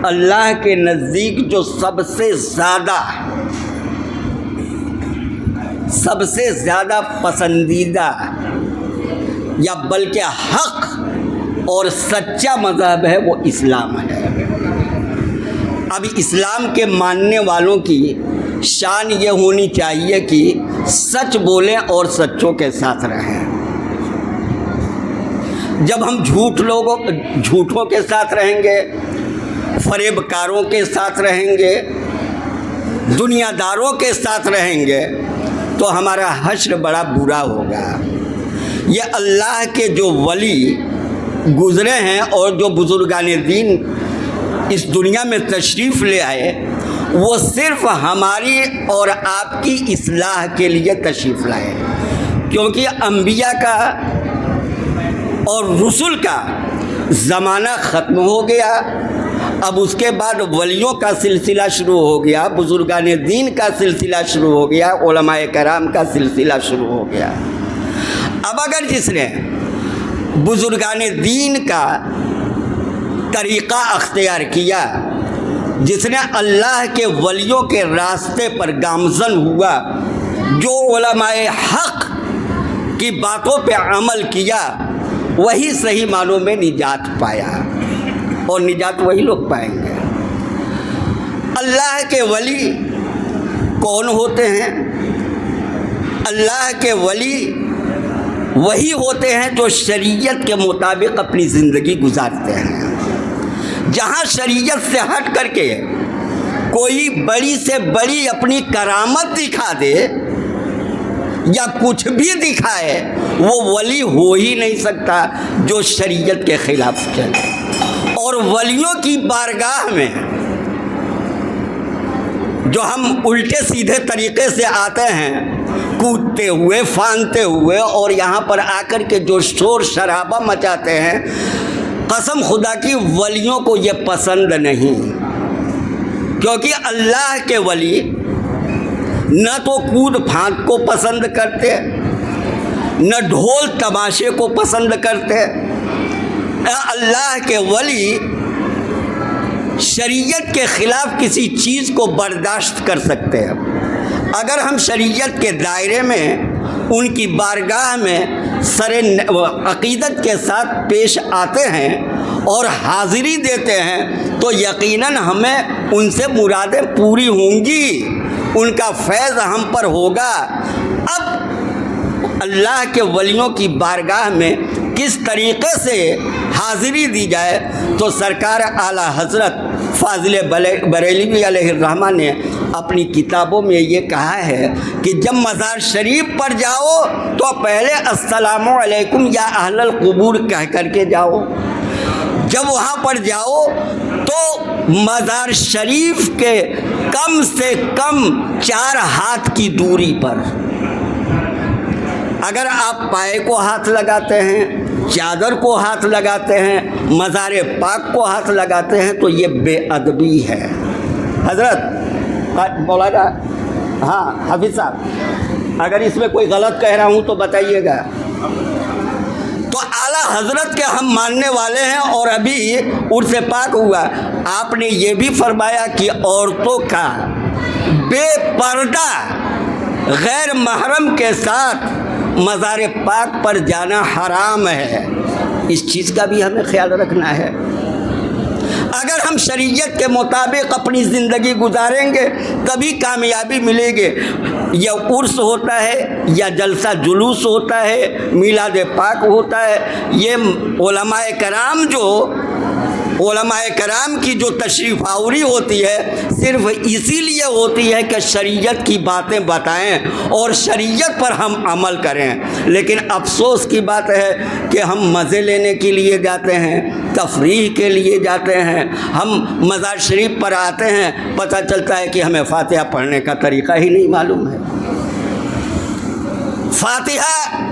اللہ کے نزدیک جو سب سے زیادہ پسندیدہ یا بلکہ حق اور سچا مذہب ہے وہ اسلام ہے۔ اب اسلام کے ماننے والوں کی شان یہ ہونی چاہیے کہ سچ بولیں اور سچوں کے ساتھ رہیں۔ جب ہم جھوٹوں کے ساتھ رہیں گے، فریب کاروں کے ساتھ رہیں گے، دنیا داروں کے ساتھ رہیں گے تو ہمارا حشر بڑا برا ہوگا۔ یہ اللہ کے جو ولی گزرے ہیں اور جو بزرگان دین اس دنیا میں تشریف لے آئے، وہ صرف ہماری اور آپ کی اصلاح کے لیے تشریف لائے، کیونکہ انبیاء کا اور رسول کا زمانہ ختم ہو گیا۔ اب اس کے بعد ولیوں کا سلسلہ شروع ہو گیا، بزرگان دین کا سلسلہ شروع ہو گیا، علماء کرام کا سلسلہ شروع ہو گیا۔ اب اگر جس نے بزرگان دین کا طریقہ اختیار کیا، جس نے اللہ کے ولیوں کے راستے پر گامزن ہوا، جو علماء حق کی باتوں پہ عمل کیا، وہی صحیح معنوں میں نجات پایا، اور نجات وہی لوگ پائیں گے۔ اللہ کے ولی کون ہوتے ہیں؟ اللہ کے ولی وہی ہوتے ہیں جو شریعت کے مطابق اپنی زندگی گزارتے ہیں۔ جہاں شریعت سے ہٹ کر کے کوئی بڑی سے بڑی اپنی کرامت دکھا دے یا کچھ بھی دکھائے، وہ ولی ہو ہی نہیں سکتا جو شریعت کے خلاف چلے۔ اور ولیوں کی بارگاہ میں جو ہم الٹے سیدھے طریقے سے آتے ہیں، کودتے ہوئے، پھاندتے ہوئے، اور یہاں پر آ کر کے جو شور شرابہ مچاتے ہیں، قسم خدا کی ولیوں کو یہ پسند نہیں، کیونکہ اللہ کے ولی نہ تو کود پھاند کو پسند کرتے، نہ ڈھول تماشے کو پسند کرتے۔ اللہ کے ولی شریعت کے خلاف کسی چیز کو برداشت کر سکتے ہیں۔ اگر ہم شریعت کے دائرے میں ان کی بارگاہ میں سر عقیدت کے ساتھ پیش آتے ہیں اور حاضری دیتے ہیں تو یقیناً ہمیں ان سے مرادیں پوری ہوں گی، ان کا فیض ہم پر ہوگا۔ اب اللہ کے ولیوں کی بارگاہ میں کس طریقے سے حاضری دی جائے تو سرکار اعلیٰ حضرت فاضل بریلوی علیہ الرحمہ نے اپنی کتابوں میں یہ کہا ہے کہ جب مزار شریف پر جاؤ تو پہلے السلام علیکم یا اہل القبور کہہ کر کے جاؤ۔ جب وہاں پر جاؤ تو مزار شریف کے کم سے کم 4 ہاتھ کی دوری پر، اگر آپ پائے کو ہاتھ لگاتے ہیں، چادر کو ہاتھ لگاتے ہیں، مزار پاک کو ہاتھ لگاتے ہیں تو یہ بے ادبی ہے۔ حضرت مولانا، ہاں حافظ صاحب، اگر اس میں کوئی غلط کہہ رہا ہوں تو بتائیے گا۔ تو اعلیٰ حضرت کے ہم ماننے والے ہیں، اور ابھی عرس پاک ہوا، آپ نے یہ بھی فرمایا کہ عورتوں کا بے پردہ غیر محرم کے ساتھ مزار پاک پر جانا حرام ہے۔ اس چیز کا بھی ہمیں خیال رکھنا ہے۔ اگر ہم شریعت کے مطابق اپنی زندگی گزاریں گے تبھی کامیابی ملے گی۔ یہ عرس ہوتا ہے یا جلسہ جلوس ہوتا ہے، میلاد پاک ہوتا ہے، یہ علماء کرام کی جو تشریف آوری ہوتی ہے صرف اسی لیے ہوتی ہے کہ شریعت کی باتیں بتائیں اور شریعت پر ہم عمل کریں۔ لیکن افسوس کی بات ہے کہ ہم مزے لینے کے لیے جاتے ہیں، تفریح کے لیے جاتے ہیں، ہم مزار شریف پر آتے ہیں، پتہ چلتا ہے کہ ہمیں فاتحہ پڑھنے کا طریقہ ہی نہیں معلوم ہے۔ فاتحہ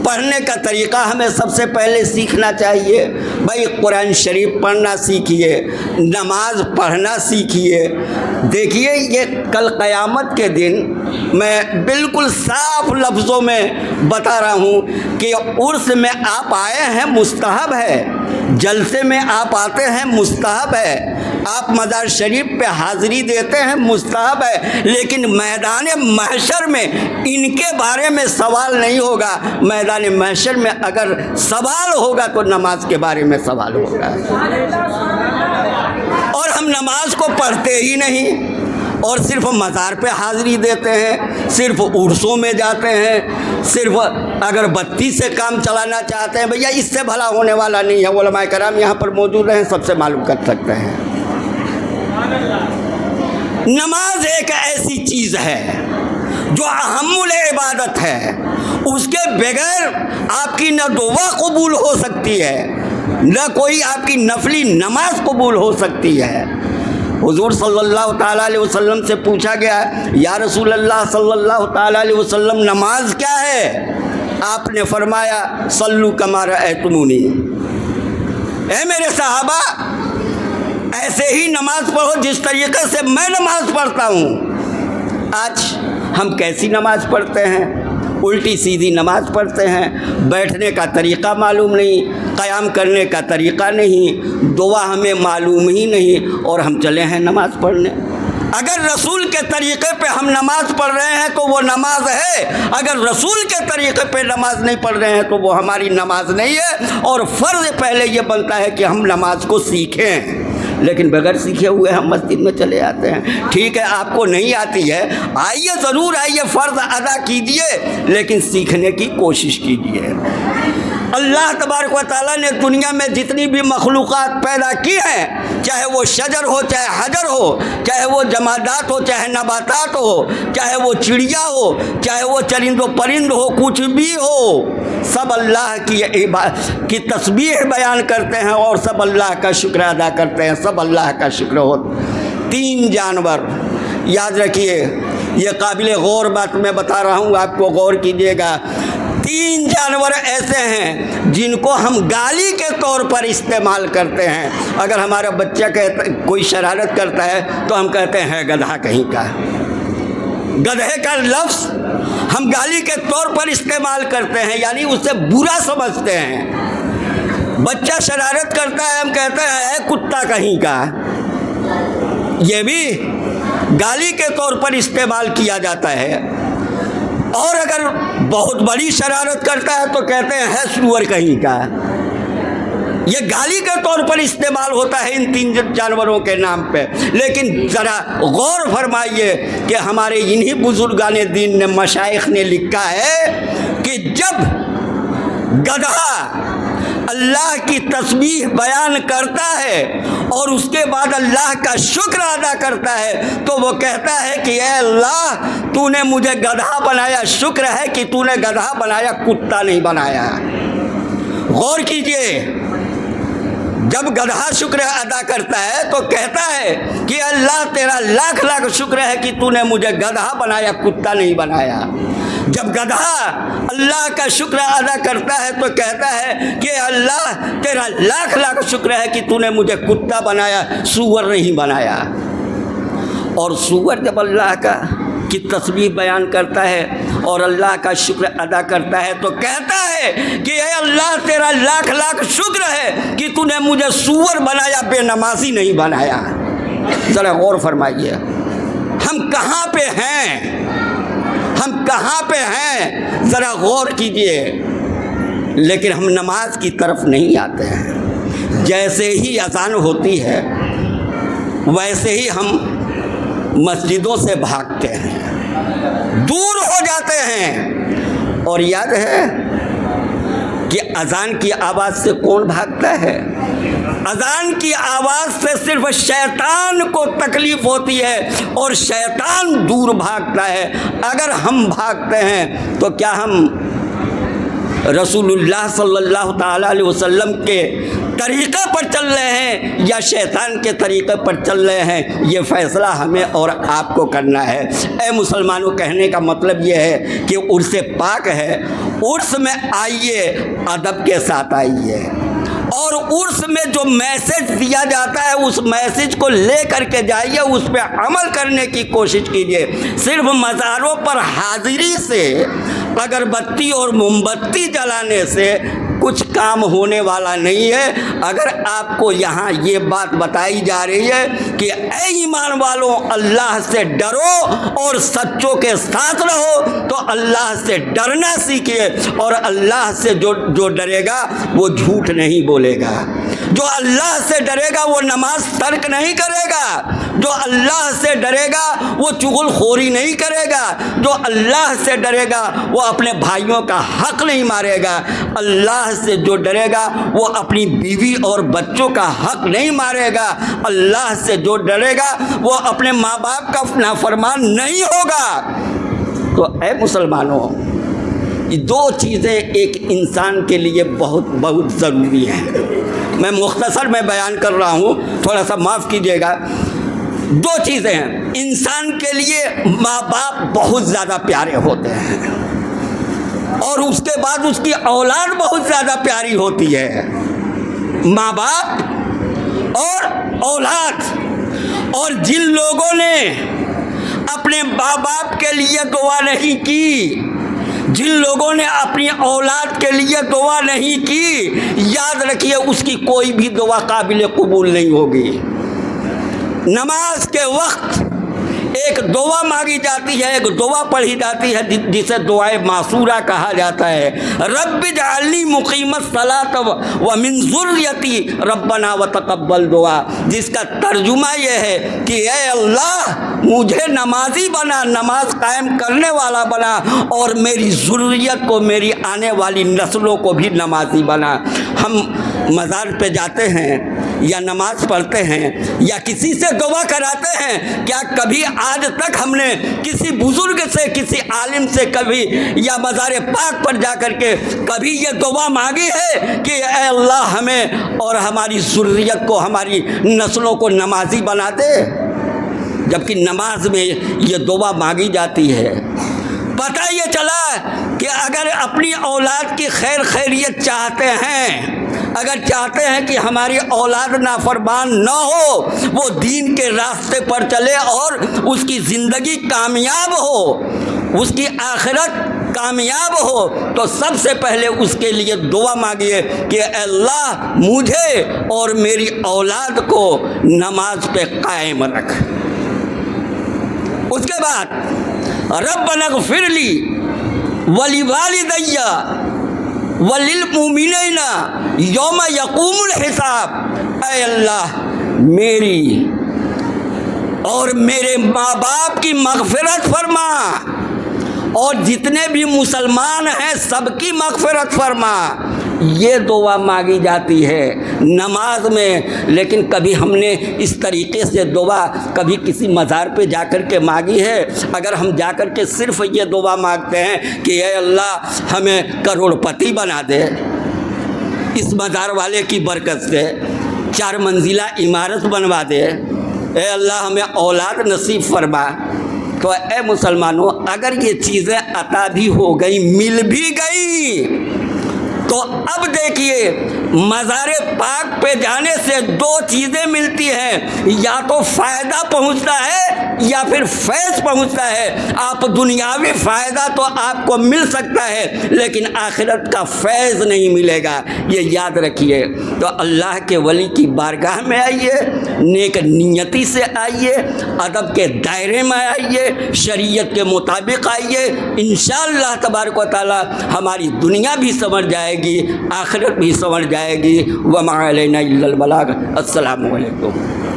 پڑھنے کا طریقہ ہمیں سب سے پہلے سیکھنا چاہیے۔ بھائی قرآن شریف پڑھنا سیکھیے، نماز پڑھنا سیکھیے۔ دیکھیے یہ کل قیامت کے دن میں بالکل صاف لفظوں میں بتا رہا ہوں کہ عرس میں آپ آئے ہیں مستحب ہے، جلسے میں آپ آتے ہیں مستحب ہے، آپ مزار شریف پہ حاضری دیتے ہیں، مستحب ہے، لیکن میدان محشر میں ان کے بارے میں سوال نہیں ہوگا۔ میدان محشر میں اگر سوال ہوگا تو نماز کے بارے میں سوال ہوگا، اور ہم نماز کو پڑھتے ہی نہیں، اور صرف مزار پہ حاضری دیتے ہیں، صرف عرسوں میں جاتے ہیں، صرف اگر بتی سے کام چلانا چاہتے ہیں، بھیا اس سے بھلا ہونے والا نہیں ہے۔ علماء کرام یہاں پر موجود ہیں، سب سے معلوم کر سکتے ہیں۔ نماز ایک ایسی چیز ہے جو اہم العبادت ہے، اس کے بغیر آپ کی نہ دعا قبول ہو سکتی ہے، نہ کوئی آپ کی نفلی نماز قبول ہو سکتی ہے۔ حضور صلی اللہ تعالیٰ علیہ وسلم سے پوچھا گیا، یا رسول اللہ صلی اللہ تعالیٰ علیہ وسلم نماز کیا ہے؟ آپ نے فرمایا صلو کما رأیتمونی، اے میرے صحابہ ایسے ہی نماز پڑھو جس طریقے سے میں نماز پڑھتا ہوں۔ آج ہم کیسی نماز پڑھتے ہیں؟ الٹی سیدھی نماز پڑھتے ہیں، بیٹھنے کا طریقہ معلوم نہیں، قیام کرنے کا طریقہ نہیں، دعا ہمیں معلوم ہی نہیں، اور ہم چلے ہیں نماز پڑھنے۔ اگر رسول کے طریقے پہ ہم نماز پڑھ رہے ہیں تو وہ نماز ہے، اگر رسول کے طریقے پہ نماز نہیں پڑھ رہے ہیں تو وہ ہماری نماز نہیں ہے۔ اور فرض پہلے یہ بنتا ہے کہ ہم نماز کو سیکھیں، لیکن بغیر سیکھے ہوئے ہم مسجد میں چلے آتے ہیں۔ ٹھیک ہے، آپ کو نہیں آتی ہے، آئیے ضرور آئیے، فرض ادا کیجیے، لیکن سیکھنے کی کوشش کیجیے۔ اللہ تبارک و تعالیٰ نے دنیا میں جتنی بھی مخلوقات پیدا کی ہیں، چاہے وہ شجر ہو، چاہے حجر ہو، چاہے وہ جمادات ہو، چاہے نباتات ہو، چاہے وہ چڑیا ہو، چاہے وہ چرند و پرند ہو، کچھ بھی ہو، سب اللہ کی تسبیح بیان کرتے ہیں اور سب اللہ کا شکر ادا کرتے ہیں، سب اللہ کا شکر ہو۔ 3 جانور یاد رکھیے، یہ قابل غور بات میں بتا رہا ہوں، آپ کو غور کیجیے گا۔ 3 جانور ایسے ہیں جن کو ہم گالی کے طور پر استعمال کرتے ہیں۔ اگر ہمارا بچہ کوئی شرارت کرتا ہے تو ہم کہتے ہیں گدھا کہیں کا۔ گدھے کا لفظ ہم گالی کے طور پر استعمال کرتے ہیں، یعنی اسے برا سمجھتے ہیں۔ بچہ شرارت کرتا ہے، ہم کہتے ہیں اے کتا کہیں کا۔ یہ بھی گالی کے طور پر استعمال کیا جاتا ہے۔ اور اگر بہت بڑی شرارت کرتا ہے تو کہتے ہیں ہے سور کہیں کا۔ یہ گالی کے طور پر استعمال ہوتا ہے ان 3 جانوروں کے نام پہ۔ لیکن ذرا غور فرمائیے کہ ہمارے انہی بزرگان دین نے، مشائخ نے لکھا ہے کہ جب گدھا اللہ کی تسبیح بیان کرتا ہے اور اس کے بعد اللہ کا شکر ادا کرتا ہے تو وہ کہتا ہے کہ اے اللہ تو نے مجھے گدھا بنایا، شکر ہے کہ تو نے گدھا بنایا، کتا نہیں بنایا۔ غور کیجئے، جب گدھا شکر ادا کرتا ہے تو کہتا ہے کہ اللہ تیرا لاکھ لاکھ شکر ہے کہ تو نے مجھے گدھا بنایا، کتا نہیں بنایا۔ جب گدھا اللہ کا شکر ادا کرتا ہے تو کہتا ہے کہ اللہ تیرا لاکھ لاکھ شکر ہے کہ تو نے مجھے کتا بنایا، سور نہیں بنایا۔ اور سور جب اللہ کی تسبیح بیان کرتا ہے اور اللہ کا شکر ادا کرتا ہے تو کہتا ہے کہ اے اللہ تیرا لاکھ لاکھ شکر ہے کہ تو نے مجھے سور بنایا، بے نمازی نہیں بنایا۔ ذرا غور فرمائیے، ہم کہاں پہ ہیں؟ ہم کہاں پہ ہیں؟ ذرا غور کیجئے۔ لیکن ہم نماز کی طرف نہیں آتے ہیں۔ جیسے ہی اذان ہوتی ہے ویسے ہی ہم مسجدوں سے بھاگتے ہیں، دور ہو جاتے ہیں۔ اور یاد ہے کہ اذان کی آواز سے کون بھاگتا ہے؟ اذان کی آواز سے صرف شیطان کو تکلیف ہوتی ہے اور شیطان دور بھاگتا ہے۔ اگر ہم بھاگتے ہیں تو کیا ہم رسول اللہ صلی اللہ تعالیٰ علیہ وسلم کے طریقے پر چل رہے ہیں یا شیطان کے طریقے پر چل رہے ہیں؟ یہ فیصلہ ہمیں اور آپ کو کرنا ہے۔ اے مسلمانوں، کہنے کا مطلب یہ ہے کہ عرس پاک ہے، عرس میں آئیے، ادب کے ساتھ آئیے، اور عرس میں جو میسج دیا جاتا ہے اس میسج کو لے کر کے جائیے، اس پہ عمل کرنے کی کوشش کیجیے۔ صرف مزاروں پر حاضری سے، اگربتی اور موم بتی جلانے سے کچھ کام ہونے والا نہیں ہے۔ اگر آپ کو یہاں یہ بات بتائی جا رہی ہے کہ اے ایمان والوں اللہ سے ڈرو اور سچوں کے ساتھ رہو، تو اللہ سے ڈرنا سیکھیے، اور اللہ سے جو ڈرے گا وہ جھوٹ نہیں بولے گا، جو اللہ سے ڈرے گا وہ نماز ترک نہیں کرے گا، جو اللہ سے ڈرے گا وہ چغل خوری نہیں کرے گا، جو اللہ سے ڈرے گا وہ اپنے بھائیوں کا حق نہیں مارے گا، اللہ سے جو ڈرے گا وہ اپنی بیوی اور بچوں کا حق نہیں مارے گا، اللہ سے جو ڈرے گا وہ اپنے ماں باپ کا نافرمان نہیں ہوگا۔ تو اے مسلمانوں، یہ دو چیزیں ایک انسان کے لیے بہت بہت ضروری ہیں۔ میں مختصر میں بیان کر رہا ہوں، تھوڑا سا معاف کیجیے گا۔ دو چیزیں ہیں، انسان کے لیے ماں باپ بہت زیادہ پیارے ہوتے ہیں، اور اس کے بعد اس کی اولاد بہت زیادہ پیاری ہوتی ہے۔ ماں باپ اور اولاد، اور جن لوگوں نے اپنے ماں باپ کے لیے دعا نہیں کی، جن لوگوں نے اپنی اولاد کے لیے دعا نہیں کی، یاد رکھیے اس کی کوئی بھی دعا قابل قبول نہیں ہوگی۔ نماز کے وقت ایک دعا مانگی جاتی ہے، ایک دعا پڑھی جاتی ہے جسے دعائے معصورہ کہا جاتا ہے۔ رب اجعلنی مقیم الصلاۃ ومن ذریتی ربنا وتقبل دعا، جس کا ترجمہ یہ ہے کہ اے اللہ مجھے نمازی بنا، نماز قائم کرنے والا بنا، اور میری ذریت کو، میری آنے والی نسلوں کو بھی نمازی بنا۔ ہم مزار پہ جاتے ہیں یا نماز پڑھتے ہیں یا کسی سے دعا کراتے ہیں، کیا کبھی آج تک ہم نے کسی بزرگ سے، کسی عالم سے کبھی یا مزار پاک پر جا کر کے کبھی یہ دعا مانگی ہے کہ اے اللہ ہمیں اور ہماری ذریت کو، ہماری نسلوں کو نمازی بنا دے؟ جبکہ نماز میں یہ دعا مانگی جاتی ہے۔ پتہ یہ چلا کہ اگر اپنی اولاد کی خیر خیریت چاہتے ہیں، اگر چاہتے ہیں کہ ہماری اولاد نافرمان نہ ہو، وہ دین کے راستے پر چلے اور اس کی زندگی کامیاب ہو، اس کی آخرت کامیاب ہو، تو سب سے پہلے اس کے لیے دعا مانگیے کہ اے اللہ مجھے اور میری اولاد کو نماز پہ قائم رکھ۔ اس کے بعد ربنا اغفر لی ولوالدی وللمؤمنین یوم یقوم الحساب، اے اللہ میری اور میرے ماں باپ کی مغفرت فرما، اور جتنے بھی مسلمان ہیں سب کی مغفرت فرما۔ یہ دعا مانگی جاتی ہے نماز میں، لیکن کبھی ہم نے اس طریقے سے دعا کبھی کسی مزار پہ جا کر کے مانگی ہے؟ اگر ہم جا کر کے صرف یہ دعا مانگتے ہیں کہ اے اللہ ہمیں کروڑ پتی بنا دے اس مزار والے کی برکت سے، 4 منزلہ عمارت بنوا دے، اے اللہ ہمیں اولاد نصیب فرما، تو اے مسلمانوں اگر یہ چیزیں عطا بھی ہو گئی، مل بھی گئی، تو اب دیکھیے مزار پاک پہ جانے سے 2 چیزیں ملتی ہیں، یا تو فائدہ پہنچتا ہے یا پھر فیض پہنچتا ہے۔ آپ دنیاوی فائدہ تو آپ کو مل سکتا ہے، لیکن آخرت کا فیض نہیں ملے گا، یہ یاد رکھیے۔ تو اللہ کے ولی کی بارگاہ میں آئیے، نیک نیتی سے آئیے، ادب کے دائرے میں آئیے، شریعت کے مطابق آئیے، انشاءاللہ تبارک و تعالی ہماری دنیا بھی سمجھ جائے گی، آخرت بھی سمجھ جائے گی۔ وما علینا الا البلاغ۔ السلام علیکم۔